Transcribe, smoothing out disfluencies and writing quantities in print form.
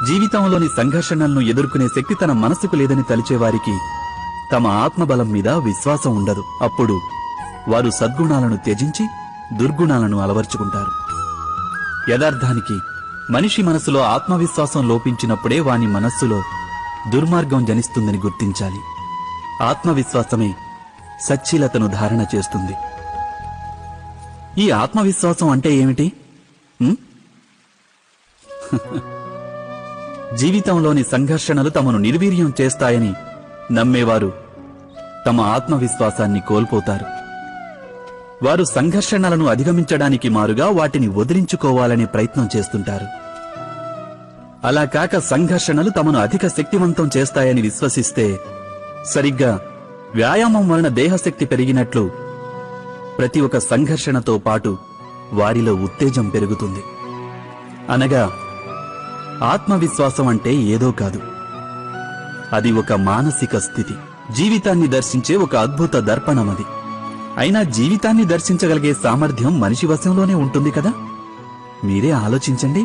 జీవితంలోని సంఘర్షణలను ఎదుర్కొనే శక్తి తన మనసుకు లేదని తలిచేవారికి తమ ఆత్మబలం మీద విశ్వాసం ఉండదు. అప్పుడు వారు సద్గుణాలను త్యజించి దుర్గుణాలను అలవర్చుకుంటారు. యథార్థానికి మనిషి మనసులో ఆత్మవిశ్వాసం లోపించినప్పుడే వాని మనస్సులో దుర్మార్గం జనిస్తుందని గుర్తించాలి. ఆత్మవిశ్వాసమే సచ్చీలతను ధారణ చేస్తుంది. ఈ ఆత్మవిశ్వాసం అంటే ఏమిటి? జీవితంలోని సంఘర్షణలు తమను నిర్వీర్యం చేస్తాయని నమ్మేవారు తమ ఆత్మవిశ్వాసాన్ని కోల్పోతారు. వారు సంఘర్షణలను అధిగమించడానికి మారుగా వాటిని వదిలించుకోవాలనే ప్రయత్నం చేస్తుంటారు. అలా కాక సంఘర్షణలు తమను అధిక శక్తివంతం చేస్తాయని విశ్వసిస్తే, సరిగ్గా వ్యాయామం వలన దేహశక్తి పెరిగినట్లు ప్రతి ఒక్క సంఘర్షణతో పాటు వారిలో ఉత్తేజం పెరుగుతుంది. అనగా ఆత్మవిశ్వాసం అంటే ఏదో కాదు, అది ఒక మానసిక స్థితి. జీవితాన్ని దర్శించే ఒక అద్భుత దర్పణమది. అయినా జీవితాన్ని దర్శించగలిగే సామర్థ్యం మనిషి వశంలోనే ఉంటుంది కదా. మీరే ఆలోచించండి.